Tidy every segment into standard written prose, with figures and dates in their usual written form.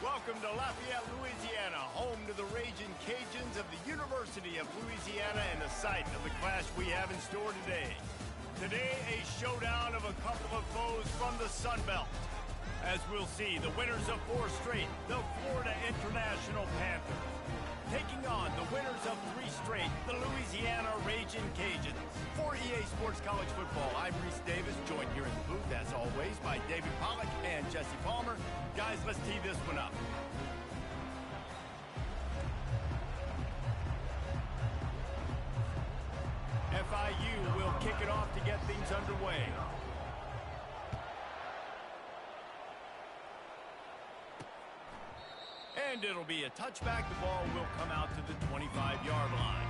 Welcome to Lafayette, Louisiana, home to the Raging Cajuns of the University of Louisiana and the site of the clash we have in store today. Today, a showdown of a couple of foes from the Sun Belt. As we'll see, the winners of 4 straight, the Florida International Panthers, taking on the winners of 3 straight, the Louisiana Raging Cajuns. For EA Sports College Football, I'm Reese Davis, joined here in the booth, as always, by David Pollack and Jesse Palmer. Guys, let's tee this one up. FIU will kick it off to get things underway. And it'll be a touchback. The ball will come out to the 25-yard line.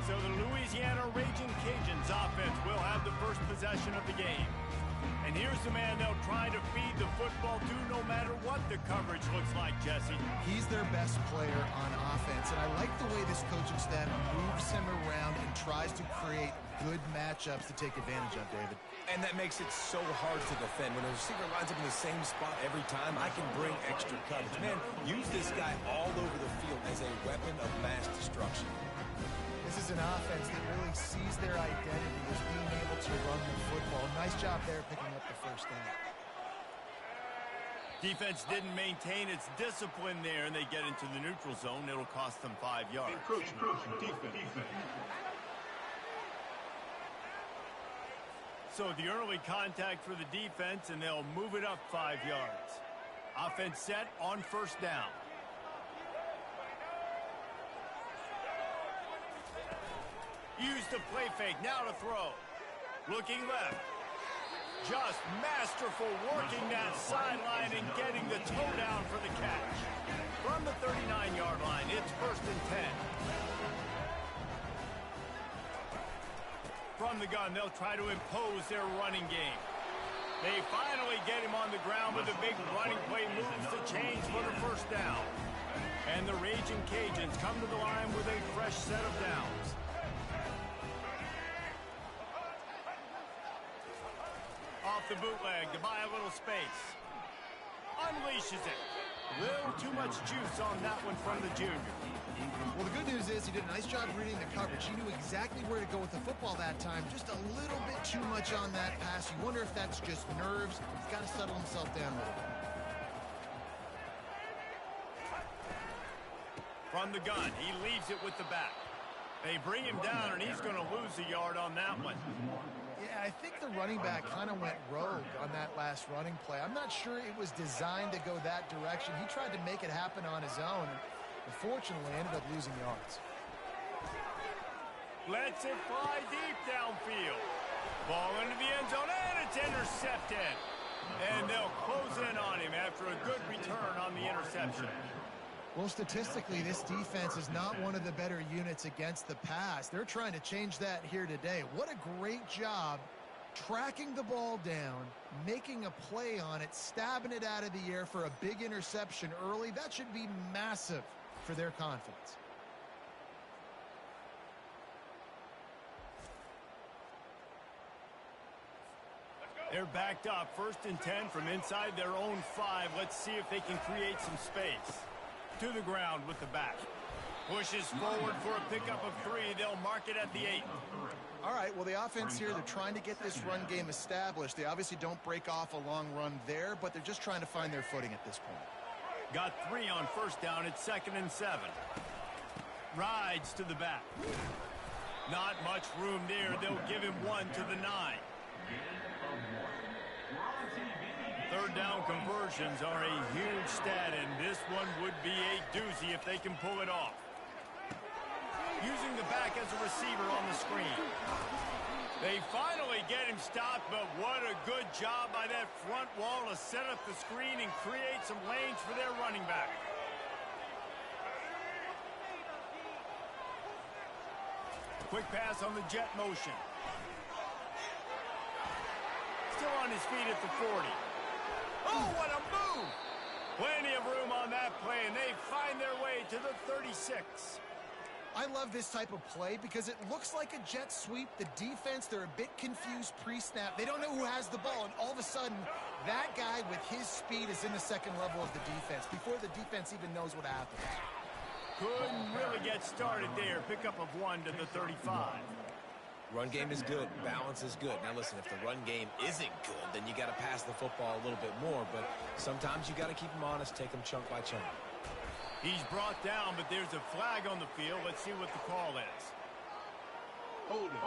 So the Louisiana Raging Cajuns offense will have the first possession of the game. And here's the man they'll try to feed the football to no matter what the coverage looks like, Jesse. He's their best player on offense, and I like the way this coaching staff moves him around and tries to create good matchups to take advantage of, David. And that makes it so hard to defend. When a receiver lines up in the same spot every time, I can bring extra coverage. Man, use this guy all over the field as a weapon of mass destruction. This is an offense that really sees their identity as being able to run the football. Nice job there picking up the first down. Defense didn't maintain its discipline there, and they get into the neutral zone. It'll cost them 5 yards. Encroachment. Defense. So the early contact for the defense, and they'll move it up 5 yards. Offense set on first down. Used the play fake, now to throw. Looking left. Just masterful working that sideline and getting the toe down for the catch. From the 39-yard line, it's 1st and 10. From the gun, they'll try to impose their running game. They finally get him on the ground with a big running play, moves the chains for the first down. And the Raging Cajuns come to the line with a fresh set of downs. Off the bootleg to buy a little space. Unleashes it. Little too much juice on that one from the junior. Well, the good news is he did a nice job reading the coverage. He knew exactly where to go with the football that time. Just a little bit too much on that pass. You wonder if that's just nerves. He's got to settle himself down a little bit. From the gun, he leaves it with the back. They bring him down, and he's going to lose a yard on that one. Yeah, I think the running back kind of went rogue on that last running play. I'm not sure it was designed to go that direction. He tried to make it happen on his own, and unfortunately ended up losing yards. Lets it fly deep downfield. Ball into the end zone, and it's intercepted. And they'll close in on him after a good return on the interception. Well, statistically, this defense is not one of the better units against the pass. They're trying to change that here today. What a great job tracking the ball down, making a play on it, stabbing it out of the air for a big interception early. That should be massive for their confidence. They're backed up, 1st and 10 from inside their own 5. Let's see if they can create some space. To the ground with the back. Pushes forward for a pickup of 3. They'll mark it at the 8. All right, well, the offense here, they're trying to get this run game established. They obviously don't break off a long run there, but they're just trying to find their footing at this point. Got 3 on first down. It's 2nd and 7. Rides to the back. Not much room there. They'll give him 1 to the 9. 3rd down conversions are a huge stat, and this one would be a doozy if they can pull it off. Using the back as a receiver on the screen. They finally get him stopped, but what a good job by that front wall to set up the screen and create some lanes for their running back. Quick pass on the jet motion. Still on his feet at the 40. Oh, what a move! Plenty of room on that play, and they find their way to the 36. I love this type of play because it looks like a jet sweep. The defense, they're a bit confused pre-snap. They don't know who has the ball, and all of a sudden, that guy with his speed is in the second level of the defense before the defense even knows what happened. Couldn't really get started there. Pickup of 1 to the 35. Run game is good. Balance is good. Now, listen, if the run game isn't good, then you got to pass the football a little bit more. But sometimes you got to keep them honest, take them chunk by chunk. He's brought down, but there's a flag on the field. Let's see what the call is. Hold it.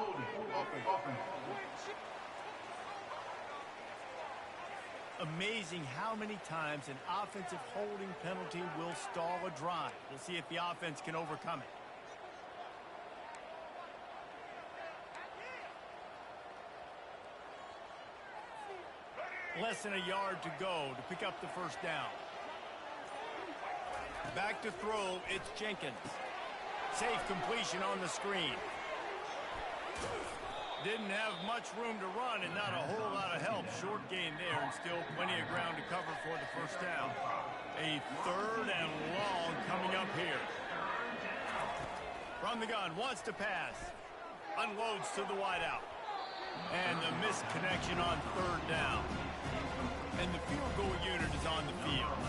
Offense. Amazing how many times an offensive holding penalty will stall a drive. We'll see if the offense can overcome it. Less than a yard to go to pick up the first down. Back to throw, it's Jenkins. Safe completion on the screen. Didn't have much room to run and not a whole lot of help. Short gain there and still plenty of ground to cover for the first down. A third and long coming up here. From the gun, wants to pass. Unloads to the wideout. And the missed connection on third down. And the field goal unit is on the field.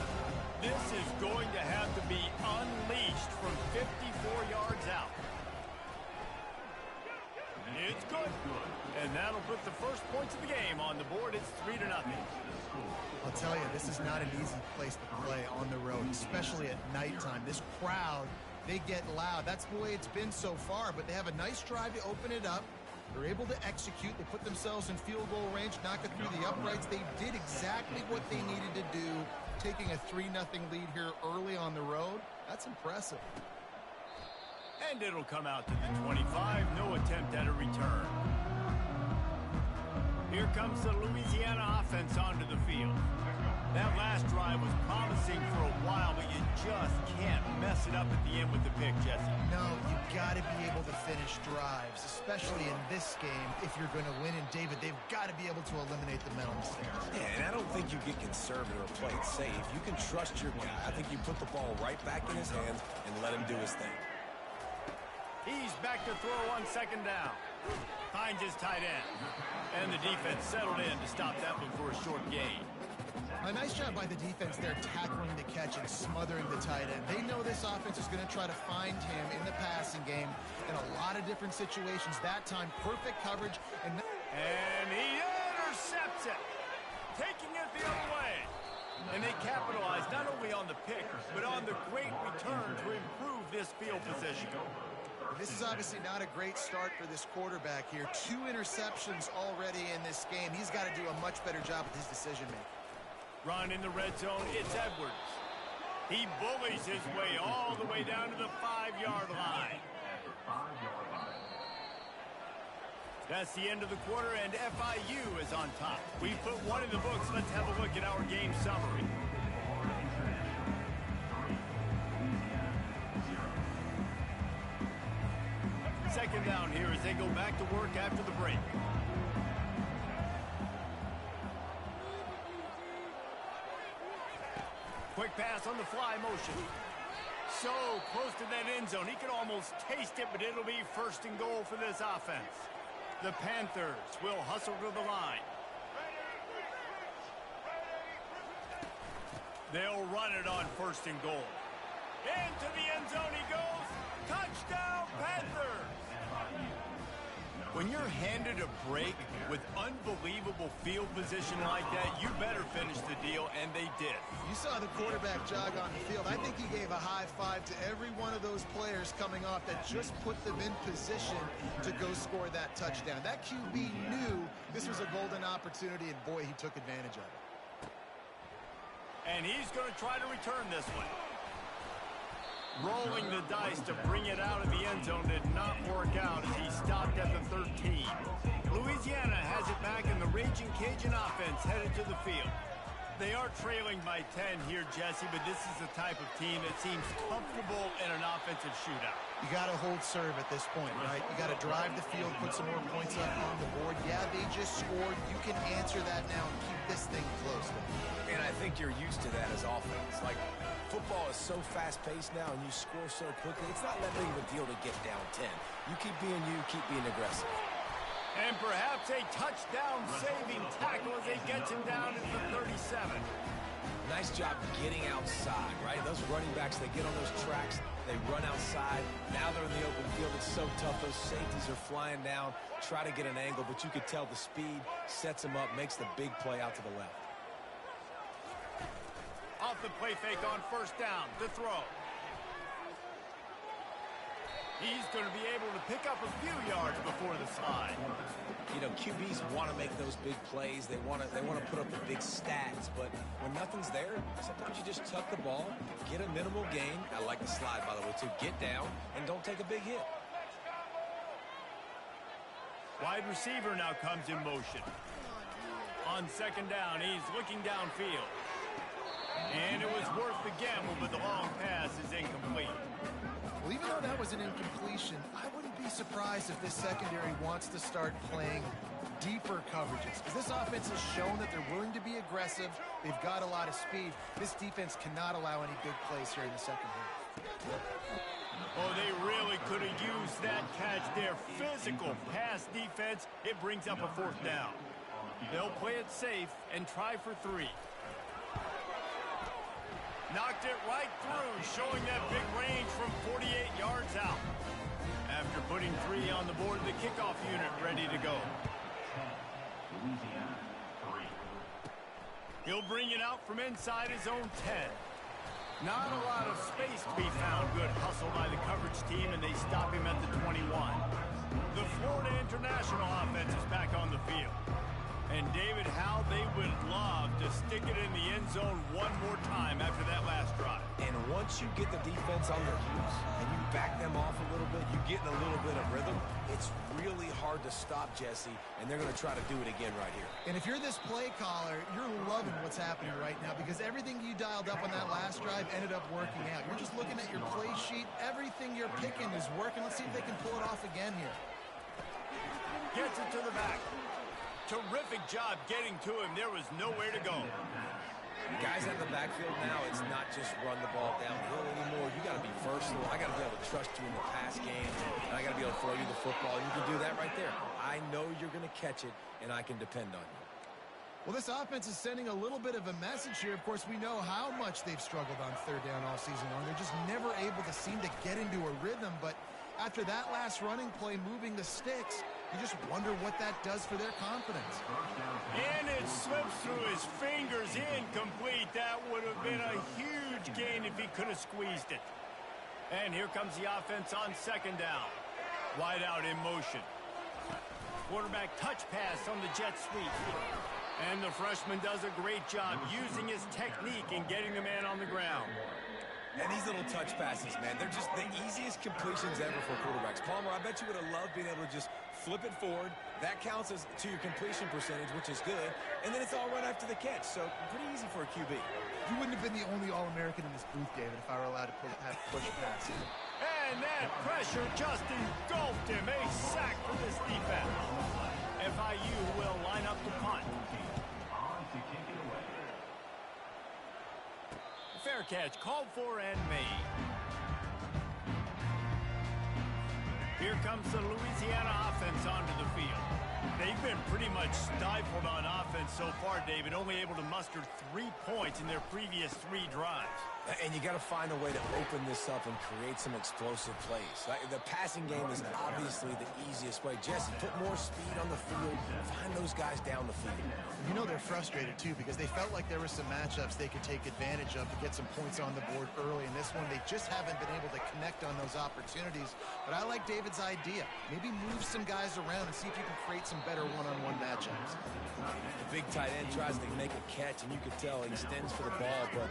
This is going to have to be unleashed from 54 yards out. It's good. And that'll put the first points of the game on the board. It's 3-0. I'll tell you, this is not an easy place to play on the road, especially at nighttime. This crowd, they get loud. That's the way it's been so far, but they have a nice drive to open it up. They're able to execute. They put themselves in field goal range, knock it through the uprights. They did exactly what they needed to do, taking a 3-0 lead here early on the road. That's impressive. And it'll come out to the 25. No attempt at a return. Here comes the Louisiana offense onto the field. That last drive was promising for a while, but you just can't mess it up at the end with the pick, Jesse. No, you've got to be able to finish drives, especially in this game if you're going to win. And, David, they've got to be able to eliminate the mental mistakes. Yeah, and I don't think you get conservative or play it safe. You can trust your guy. I think you put the ball right back in his hands and let him do his thing. He's back to throw on second down. Finds his tight end. And the defense settled in to stop that one for a short gain. A nice job by the defense there, tackling the catch and smothering the tight end. They know this offense is going to try to find him in the passing game in a lot of different situations. That time, perfect coverage. And he intercepts it, taking it the other way. And they capitalize not only on the pick, but on the great return to improve this field position. This is obviously not a great start for this quarterback here. 2 interceptions already in this game. He's got to do a much better job with his decision-making. Run in the red zone, it's Edwards. He bullies his way all the way down to the 5-yard line. That's the end of the quarter, and FIU is on top. We put one in the books. Let's have a look at our game summary. Second down here as they go back to work after the break. Quick pass on the fly motion. So close to that end zone. He could almost taste it, but it'll be first and goal for this offense. The Panthers will hustle to the line. They'll run it on first and goal. Into the end zone he goes. Touchdown, Panthers! When you're handed a break with unbelievable field position like that, you better finish the deal, and they did. You saw the quarterback jog on the field. I think he gave a high five to every one of those players coming off that just put them in position to go score that touchdown. That QB knew this was a golden opportunity, and boy, he took advantage of it. And he's going to try to return this one. Rolling the dice to bring it out of the end zone did not work out as he stopped at the 13. Louisiana has it back, and the Raging Cajun offense headed to the field. They are trailing by 10 here, Jesse, but this is the type of team that seems comfortable in an offensive shootout. You got to hold serve at this point, right? You got to drive the field, put some more points up on the board. Yeah, they just scored. You can answer that now and keep this thing close. And I think you're used to that as offense. Like, Football is so fast-paced now, and you score so quickly, it's not that big of a deal to get down 10. You keep being aggressive. And perhaps a touchdown-saving tackle as they get him down at the 37. Nice job getting outside, right? Those running backs, they get on those tracks, they run outside. Now they're in the open field. It's so tough. Those safeties are flying down, try to get an angle, but you could tell the speed sets them up, makes the big play out to the left. Off the play fake on first down, the throw. He's going to be able to pick up a few yards before the slide. You know, QBs want to make those big plays. They want to put up the big stats, but when nothing's there, sometimes you just tuck the ball, get a minimal gain. I like the slide, by the way, too. Get down and don't take a big hit. Wide receiver now comes in motion. On second down, he's looking downfield. And it was worth the gamble, but the long pass is incomplete. Well, even though that was an incompletion, I wouldn't be surprised if this secondary wants to start playing deeper coverages, because this offense has shown that they're willing to be aggressive. They've got a lot of speed. This defense cannot allow any big plays here in the second half. Oh, they really could have used that catch there. Physical pass defense. It brings up a fourth down. They'll play it safe and try for 3. Knocked it right through, showing that big range from 48 yards out. After putting 3 on the board, the kickoff unit ready to go. He'll bring it out from inside his own 10. Not a lot of space to be found. Good hustle by the coverage team, and they stop him at the 21. The Florida International offense is back on the field. And, David, how they would love to stick it in the end zone one more time after that last drive. And once you get the defense on their heels and you back them off a little bit, you get in a little bit of rhythm, it's really hard to stop, Jesse, and they're going to try to do it again right here. And if you're this play caller, you're loving what's happening right now, because everything you dialed up on that last drive ended up working out. You're just looking at your play sheet. Everything you're picking is working. Let's see if they can pull it off again here. Gets it to the back. Terrific job getting to him. There was nowhere to go. Guys out in the backfield now, it's not just run the ball downhill anymore. You got to be versatile. I got to be able to trust you in the pass game, and I got to be able to throw you the football. You can do that right there. I know you're going to catch it, and I can depend on you. Well, this offense is sending a little bit of a message here. Of course, we know how much they've struggled on third down all season long. They're just never able to seem to get into a rhythm, but after that last running play, moving the sticks, you just wonder what that does for their confidence. And it slips through his fingers, incomplete. That would have been a huge gain if he could have squeezed it. And here comes the offense on second down. Wide out in motion. Quarterback touch pass on the jet sweep. And the freshman does a great job using his technique and getting the man on the ground. And these little touch passes, man, they're just the easiest completions ever for quarterbacks. Palmer, I bet you would have loved being able to just flip it forward. That counts as to your completion percentage, which is good. And then it's all right after the catch. So pretty easy for a QB. You wouldn't have been the only All-American in this booth, David, if I were allowed to have push pass. And that pressure just engulfed him. A sack for this defense. FIU will line up to punt. Fair catch called for and made. Here comes the Louisiana offense onto the field. They've been pretty much stifled on offense so far, David, only able to muster 3 points in their previous 3 drives. And you got to find a way to open this up and create some explosive plays. The passing game is obviously the easiest way. Jesse, put more speed on the field. Find those guys down the field. You know they're frustrated, too, because they felt like there were some matchups they could take advantage of to get some points on the board early. In this one, they just haven't been able to connect on those opportunities. But I like David's idea. Maybe move some guys around and see if you can create some better one-on-one matchups. The big tight end tries to make a catch, and you can tell he extends for the ball, but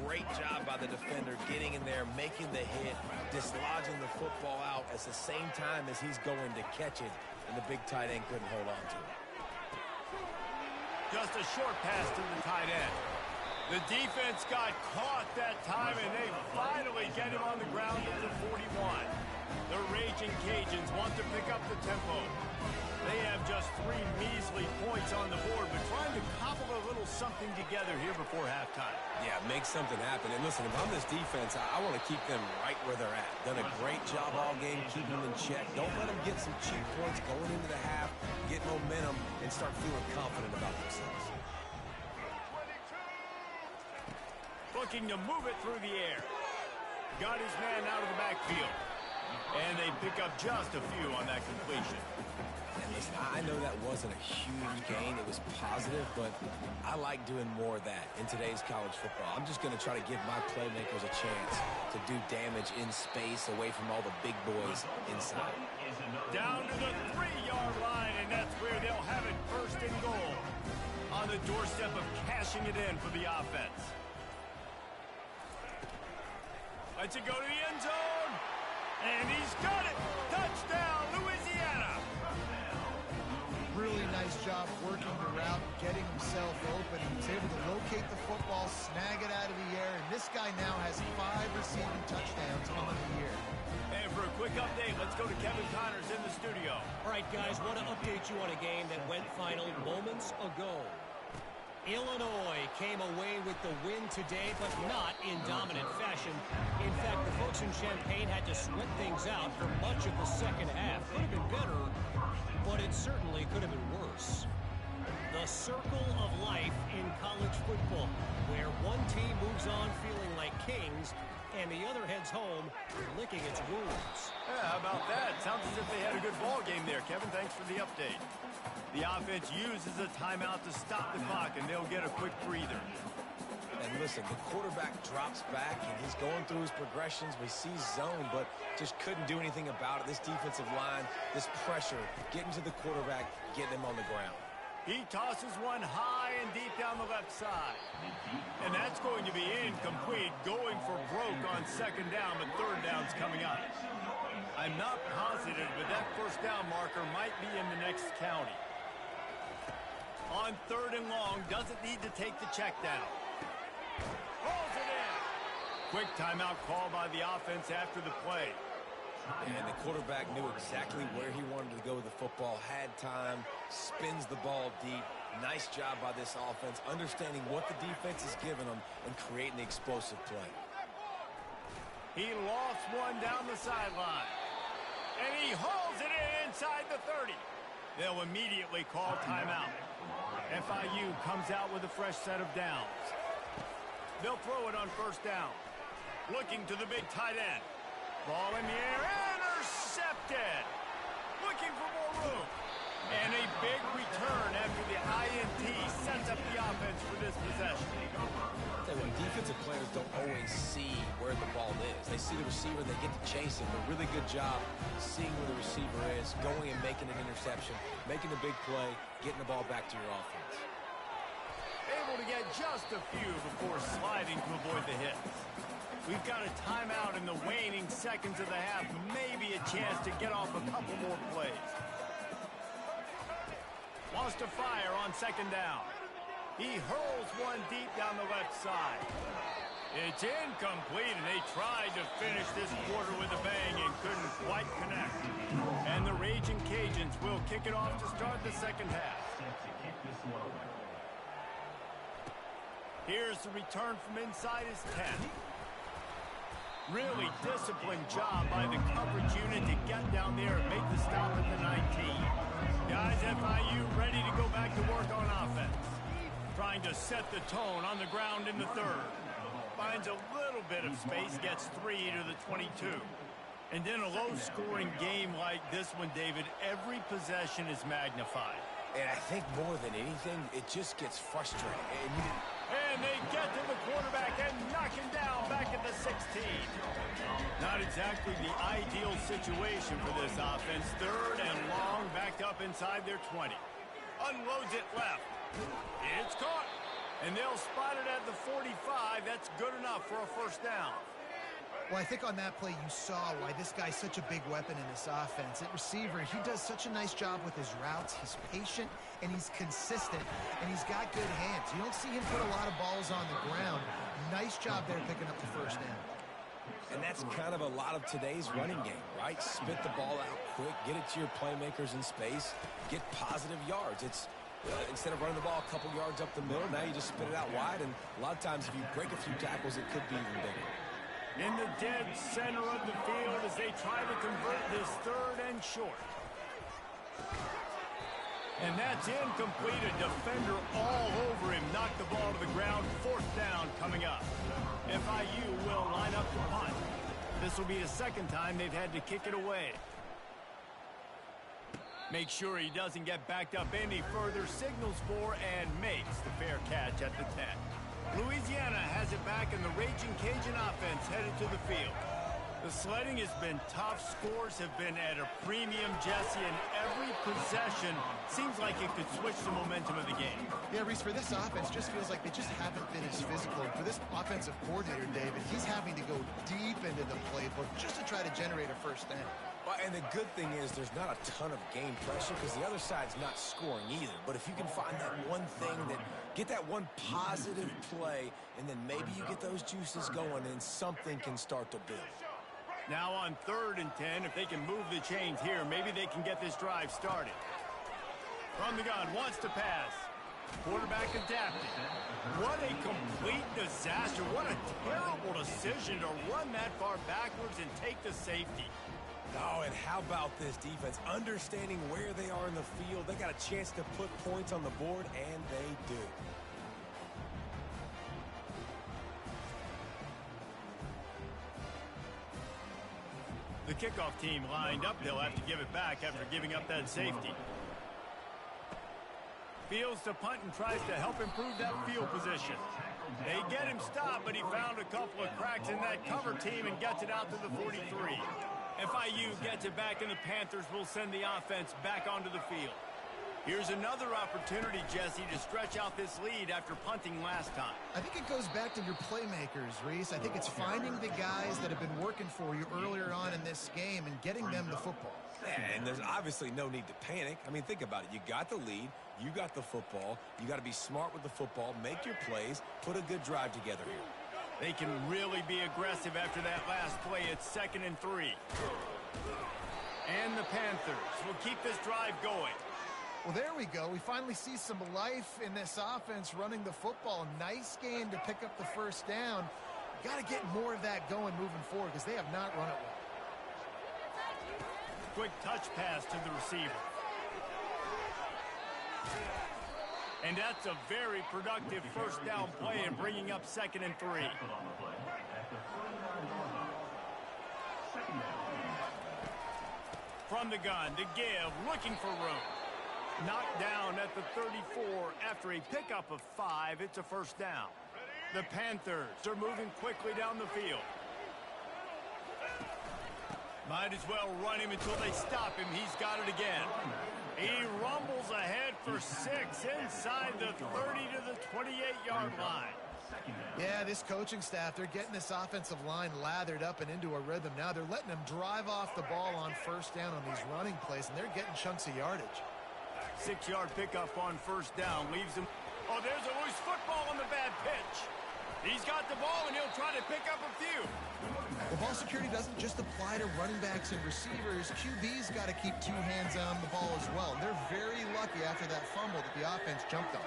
great job by the defender getting in there, making the hit, dislodging the football out at the same time as he's going to catch it, and the big tight end couldn't hold on to it. Just a short pass to the tight end. The defense got caught that time, and they finally get him on the ground at the 41. The Raging Cajuns want to pick up the tempo. They have just 3 measly points on the board, but trying to cobble a little cobble something together here before halftime. Yeah, make something happen. And listen, if I'm this defense, I want to keep them right where they're at. Done a great job all game keeping them in check. Don't let them get some cheap points going into the half, get momentum, and start feeling confident about themselves. Looking to move it through the air. Got his man out of the backfield. And they pick up just a few on that completion. And listen, I know that wasn't a huge gain. It was positive, but I like doing more of that in today's college football. I'm just going to try to give my playmakers a chance to do damage in space away from all the big boys inside. Down to the 3-yard line, and that's where they'll have it, first and goal. On the doorstep of cashing it in for the offense. Lets it go to the end zone. And he's got it. Touchdown, Louisiana. Really nice job working the route, getting himself open. He was able to locate the football, snag it out of the air, and this guy now has 5 receiving touchdowns on the year. And for a quick update, let's go to Kevin Connors in the studio. All right, guys, want to update you on a game that went final moments ago. Illinois came away with the win today, but not in dominant fashion. In fact, the folks in Champaign had to sweat things out for much of the second half. Could have been better, but it certainly could have been worse. The circle of life in college football, where one team moves on feeling like kings, and the other heads home licking its wounds. Yeah, how about that? Sounds as if they had a good ball game there, Kevin. Thanks for the update. The offense uses a timeout to stop the clock, and they'll get a quick breather. And listen, the quarterback drops back, and he's going through his progressions. We see zone, but just couldn't do anything about it. This defensive line, this pressure, getting to the quarterback, getting him on the ground. He tosses one high and deep down the left side. And that's going to be incomplete, going for broke on second down, but third down's coming up. I'm not positive, but that first down marker might be in the next county. On third and long, doesn't need to take the check down. Rolls it in. Quick timeout call by the offense after the play. And the quarterback knew exactly where he wanted to go with the football, had time, spins the ball deep. Nice job by this offense, understanding what the defense is giving them and creating the explosive play. He lost one down the sideline. And he hauls it in inside the 30. They'll immediately call timeout. FIU comes out with a fresh set of downs. They'll throw it on first down. Looking to the big tight end. Ball in the air, intercepted. Looking for more room. And a big return after the INT sets up the offense for this possession. When defensive players don't always see where the ball is. They see the receiver, they get to chase him. A really good job seeing where the receiver is, going and making an interception, making a big play, getting the ball back to your offense. Able to get just a few before sliding to avoid the hits. We've got a timeout in the waning seconds of the half. Maybe a chance to get off a couple more plays. Wants to fire on second down. He hurls one deep down the left side. It's incomplete, and they tried to finish this quarter with a bang and couldn't quite connect. And the Raging Cajuns will kick it off to start the second half. Here's the return from inside his 10. Really disciplined job by the coverage unit to get down there and make the stop at the 19. Guys, FIU ready to go back to work on offense. Trying to set the tone on the ground in the third. Finds a little bit of space, gets 3 to the 22. And in a low-scoring game like this one, David, every possession is magnified. And I think more than anything, it just gets frustrating. And they get to the quarterback and knock him down back at the 16. Not exactly the ideal situation for this offense. Third and long, backed up inside their 20. Unloads it left. It's caught. And they'll spot it at the 45. That's good enough for a first down. Well, I think on that play you saw why this guy's such a big weapon in this offense. At receiver, he does such a nice job with his routes. He's patient, and he's consistent, and he's got good hands. You don't see him put a lot of balls on the ground. Nice job there picking up the first down. And that's kind of a lot of today's running game, right? Spit the ball out quick, get it to your playmakers in space, get positive yards. It's Instead of running the ball a couple yards up the middle, now you just spit it out wide, and a lot of times if you break a few tackles, it could be even bigger. In the dead center of the field as they try to convert this 3rd and short. And that's incomplete. A defender all over him. Knocked the ball to the ground. 4th down coming up. FIU will line up to punt. This will be the 2nd time they've had to kick it away. Make sure he doesn't get backed up any further. Signals for and makes the fair catch at the 10. Louisiana has it back, and the Raging Cajun offense headed to the field. The sledding has been tough. Scores have been at a premium, Jesse, and every possession seems like it could switch the momentum of the game. Yeah, Reese, for this offense, just feels like they just haven't been as physical. And for this offensive coordinator, David, he's having to go deep into the playbook just to try to generate a 1st down. Well, and the good thing is there's not a ton of game pressure because the other side's not scoring either. But if you can find that one thing, get that one positive play, and then maybe you get those juices going and something can start to build. Now on 3rd and 10, if they can move the chains here, maybe they can get this drive started. From the gun, wants to pass. Quarterback adapted. What a complete disaster. What a terrible decision to run that far backwards and take the safety. Oh, and how about this defense? Understanding where they are in the field. They got a chance to put points on the board, and they do. The kickoff team lined up. They'll have to give it back after giving up that safety. Fields to punt and tries to help improve that field position. They get him stopped, but he found a couple of cracks in that cover team and gets it out to the 43. FIU gets it back, and the Panthers will send the offense back onto the field. Here's another opportunity, Jesse, to stretch out this lead after punting last time. I think it goes back to your playmakers, Reese. I think it's finding the guys that have been working for you earlier on in this game and getting them the football. And there's obviously no need to panic. I mean, think about it. You got the lead. You got the football. You got to be smart with the football. Make your plays. Put a good drive together here. They can really be aggressive after that last play. It's 2nd and 3. And the Panthers will keep this drive going. Well, there we go. We finally see some life in this offense running the football. Nice game to pick up the 1st down. Got to get more of that going moving forward because they have not run it well. Quick touch pass to the receiver. And that's a very productive 1st down play and bringing up 2nd and 3. From the gun, to give, looking for room. Knocked down at the 34 after a pickup of 5. It's a 1st down. The Panthers are moving quickly down the field. Might as well run him until they stop him. He's got it again. He rumbles ahead for 6 inside the 30 to the 28-yard line. Yeah, this coaching staff, they're getting this offensive line lathered up and into a rhythm. Now they're letting them drive off the ball on 1st down on these running plays, and they're getting chunks of yardage. 6-yard pickup on 1st down leaves him. Oh, there's a loose football on the bad pitch. He's got the ball, and he'll try to pick up a few. Well, ball security doesn't just apply to running backs and receivers. QB's got to keep 2 hands on the ball as well. And they're very lucky after that fumble that the offense jumped on.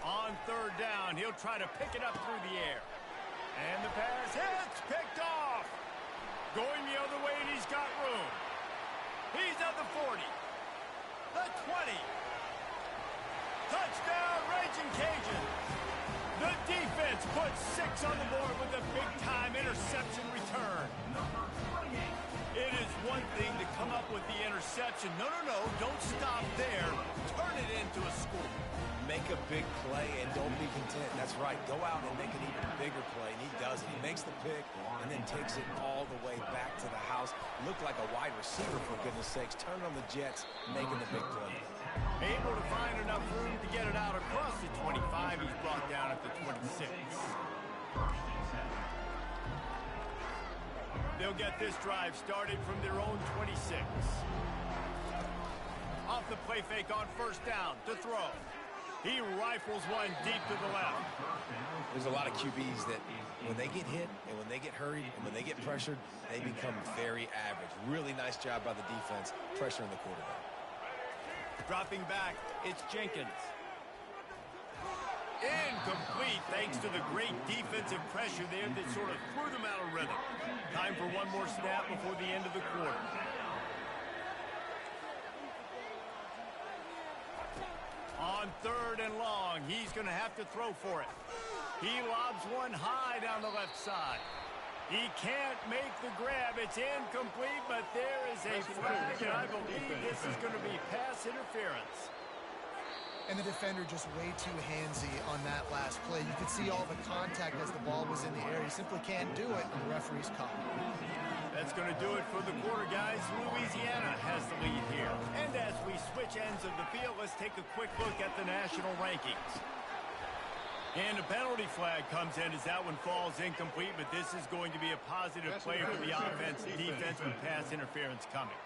On 3rd down, he'll try to pick it up through the air. And the pass hits, picked off. Going the other way, and he's got room. He's at the 40. The 20. Touchdown, Raging Cajun. The defense puts 6 on the board with a big-time interception return. It is one thing to come up with the interception. No, don't stop there. Turn it into a score. Make a big play and don't be content. That's right. Go out and make an even bigger play, and he does it. He makes the pick and then takes it all the way back to the house. Looked like a wide receiver, for goodness sakes. Turn on the Jets, making the big play. Able to find enough room to get it out across the 25. He's brought down at the 26. They'll get this drive started from their own 26. Off the play fake on 1st down to throw. He rifles one deep to the left. There's a lot of QBs that when they get hit and when they get hurried and when they get pressured, they become very average. Really nice job by the defense pressuring the quarterback. Dropping back, it's Jenkins. Incomplete thanks to the great defensive pressure there that sort of threw them out of rhythm. Time for one more snap before the end of the quarter. On 3rd and long, he's going to have to throw for it. He lobs one high down the left side. He can't make the grab. It's incomplete, but there is a flag, and I believe this is going to be pass interference. And the defender just way too handsy on that last play. You could see all the contact as the ball was in the air. He simply can't do it, and the referee's caught. That's going to do it for the quarter, guys. Louisiana has the lead here. And as we switch ends of the field, let's take a quick look at the national rankings. And a penalty flag comes in as that one falls incomplete, but this is going to be a positive play for the offense. Defense with pass interference coming.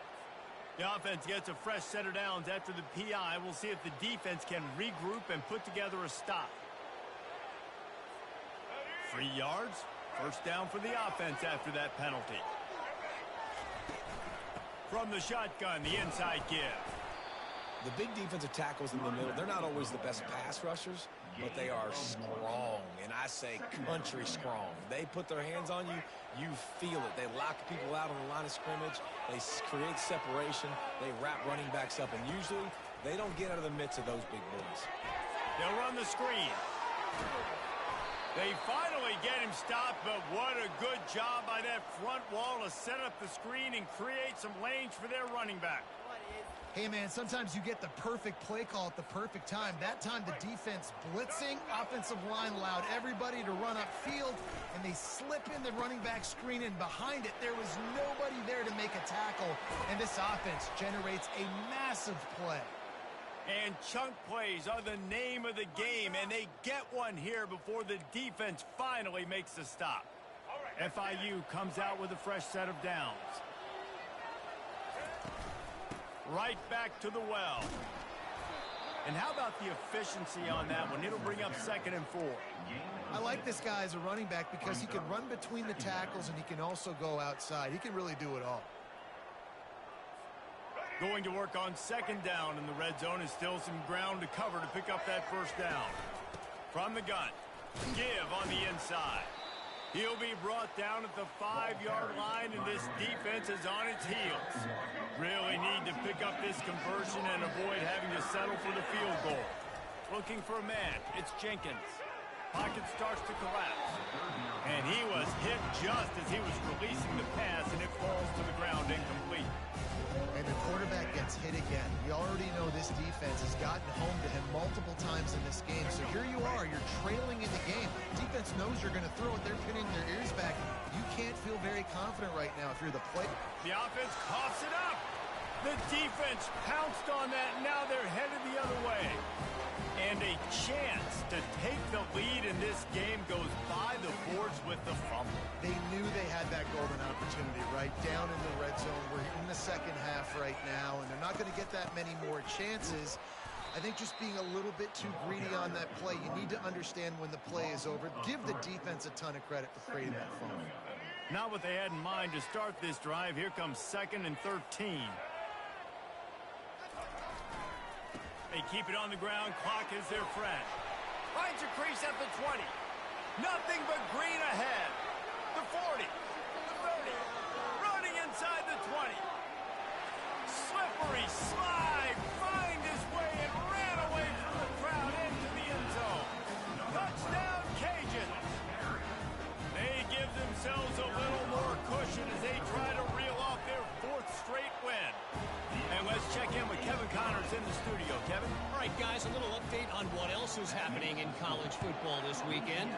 The offense gets a fresh set of downs after the PI. We'll see if the defense can regroup and put together a stop. 3 yards. First down for the offense after that penalty. From the shotgun, the inside give. The big defensive tackles in the middle, they're not always the best pass rushers, but they are strong, and I say country strong. They put their hands on you, you feel it. They lock people out on the line of scrimmage. They create separation. They wrap running backs up, and usually they don't get out of the midst of those big boys. They'll run the screen. They finally get him stopped, but what a good job by that front wall to set up the screen and create some lanes for their running back. Hey, man, sometimes you get the perfect play call at the perfect time. That time the defense blitzing, offensive line allowed everybody to run upfield, and they slip in the running back screen, and behind it there was nobody there to make a tackle, and this offense generates a massive play. And chunk plays are the name of the game, and they get one here before the defense finally makes the stop. FIU comes out with a fresh set of downs. Right back to the well. And how about the efficiency on that one? It'll bring up 2nd and 4. I like this guy as a running back because he can run between the tackles and he can also go outside. He can really do it all. Going to work on 2nd down in the red zone is still some ground to cover to pick up that first down. From the gun, give on the inside. He'll be brought down at the 5-yard line, and this defense is on its heels. Really need to pick up this conversion and avoid having to settle for the field goal. Looking for a man, it's Jenkins. Pocket starts to collapse. And he was hit just as he was releasing the pass, and it falls to the ground incomplete. And the quarterback gets hit again. We already know this defense has gotten home to him multiple times in this game. So here you are, you're trailing in the game. Defense knows you're going to throw it. They're pinning their ears back. You can't feel very confident right now if you're the player. The offense coughs it up. The defense pounced on that. Now they're headed the other way. And a chance to take the lead in this game goes by the boards with the fumble. They knew they had that golden opportunity right down in the red zone. We're in the second half right now, and they're not going to get that many more chances. I think just being a little bit too greedy on that play, you need to understand when the play is over. Give the defense a ton of credit for creating that fumble. Not what they had in mind to start this drive. Here comes 2nd and 13. They keep it on the ground. Clock is their friend. Finds a crease at the 20. Nothing but green ahead. The 40. The 30. Running inside the 20. Slippery slide. Find his way and ran away from the crowd into the end zone. Touchdown, Cajuns. They give themselves a little more cushion as they try to reel off their 4th straight win. And let's check in with Kevin Connors in the studio. Kevin? All right, guys, a little update on what else is happening in college football this weekend.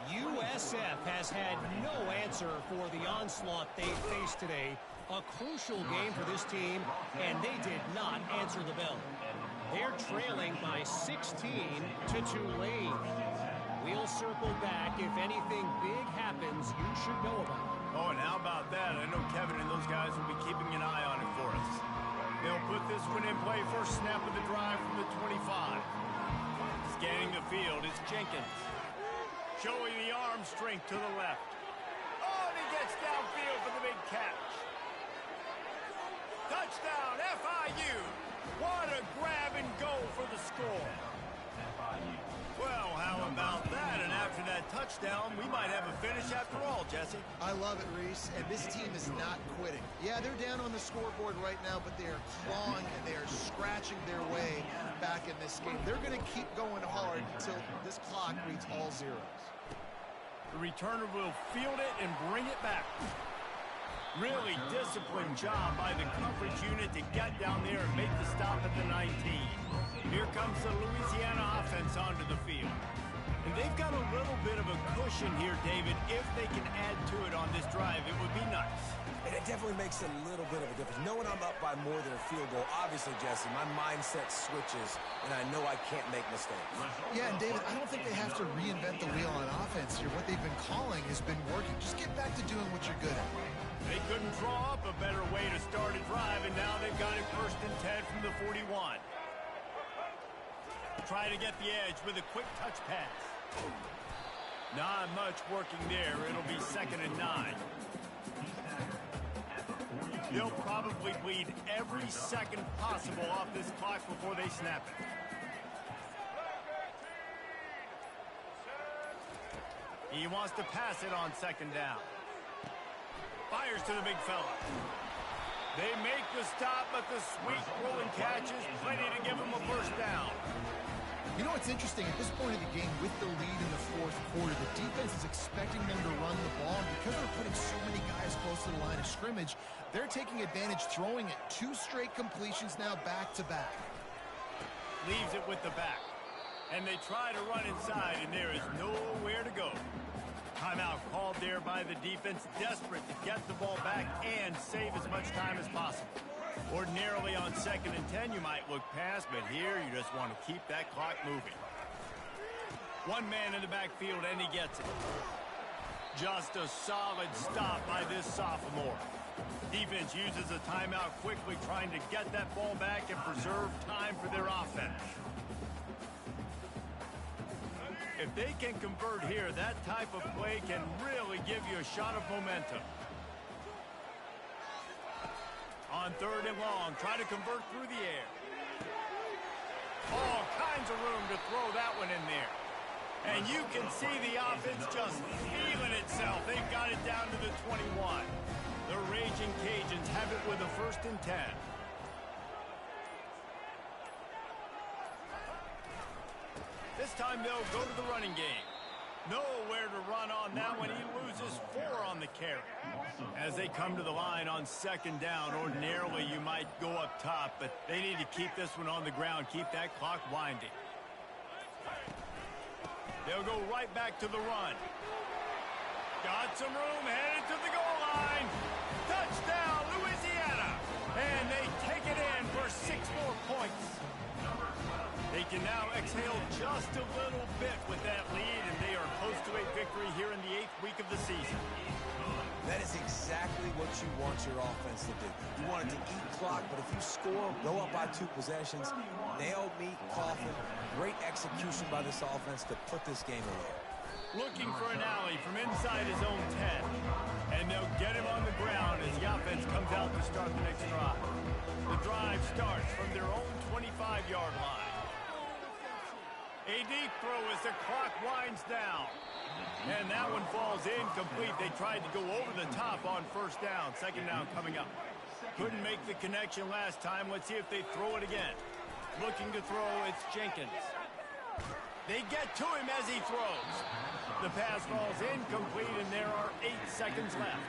USF has had no answer for the onslaught they faced today. A crucial game for this team, and they did not answer the bell. They're trailing by 16 to Tulane. We'll circle back. If anything big happens, you should know about it. Oh, and how about that? I know Kevin and those guys will be keeping an eye on it for us. They'll put this one in play. First snap of the drive from the 25. Scanning the field, it's Jenkins. Showing the arm strength to the left. Oh, and he gets downfield for the big catch. Touchdown, FIU. What a grab and go for the score. Well, how about that? And after that touchdown, we might have a finish after all, Jesse. I love it, Reese, and this team is not quitting. Yeah, they're down on the scoreboard right now, but they are clawing and they are scratching their way back in this game. They're going to keep going hard until this clock reads all zeros. The returner will field it and bring it back. Really disciplined job by the coverage unit to get down there and make the stop at the 19. Here comes the Louisiana offense onto the field. And they've got a little bit of a cushion here, David. If they can add to it on this drive, it would be nice. And it definitely makes a little bit of a difference. Knowing I'm up by more than a field goal, obviously, Jesse, my mindset switches, and I know I can't make mistakes. Yeah, and David, I don't think they have to reinvent the wheel on offense here. What they've been calling has been working. Just get back to doing what you're good at. They couldn't draw up a better way to start a drive, and now they've got it 1st and 10 from the 41. Try to get the edge with a quick touch pass. Not much working there. It'll be 2nd and 9. They'll probably bleed every second possible off this clock before they snap it. He wants to pass it on 2nd down. Fires to the big fella. They make the stop, but the sweet rolling catch is plenty to give them a 1st down. You know what's interesting? At this point of the game, with the lead in the 4th quarter, the defense is expecting them to run the ball. And because they're putting so many guys close to the line of scrimmage, they're taking advantage, throwing it 2 straight completions now back-to-back. Leaves it with the back. And they try to run inside, and there is nowhere to go. Timeout called there by the defense, desperate to get the ball back and save as much time as possible. Ordinarily on 2nd and 10, you might look past, but here you just want to keep that clock moving. One man in the backfield, and he gets it. Just a solid stop by this sophomore. Defense uses a timeout quickly, trying to get that ball back and preserve time for their offense. If they can convert here, that type of play can really give you a shot of momentum. On 3rd and long, try to convert through the air. All kinds of room to throw that one in there. And you can see the offense just feeling itself. They've got it down to the 21. The Raging Cajuns have it with a 1st and 10. This time they'll go to the running game. Nowhere to run on that one. He loses 4 on the carry. As they come to the line on 2nd down, ordinarily you might go up top, but they need to keep this one on the ground, keep that clock winding. They'll go right back to the run. Got some room, headed to the goal line. Touchdown, Louisiana! And they take it in for 6 more points. They can now exhale just a little bit with that lead, and they are close to a victory here in the 8th week of the season. That is exactly what you want your offense to do. You want it to eat clock, but if you score, go up by 2 possessions, nail meat, coffin, great execution by this offense to put this game away. Looking for an alley from inside his own 10. And they'll get him on the ground as the offense comes out to start the next drive. The drive starts from their own 25-yard line. A deep throw as the clock winds down. And that one falls incomplete. They tried to go over the top on 1st down. 2nd down coming up. Couldn't make the connection last time. Let's see if they throw it again. Looking to throw, it's Jenkins. They get to him as he throws. The pass falls incomplete, and there are 8 seconds left.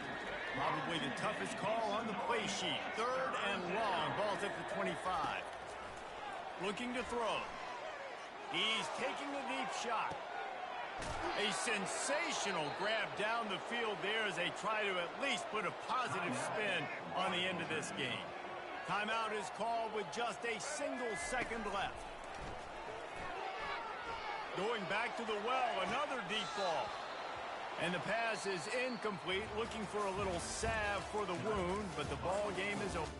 Probably the toughest call on the play sheet. 3rd and long. Ball's at the 25. Looking to throw. He's taking the deep shot. A sensational grab down the field there as they try to at least put a positive spin on the end of this game. Timeout is called with just a single second left. Going back to the well, another deep ball. And the pass is incomplete, looking for a little salve for the wound, but the ball game is over.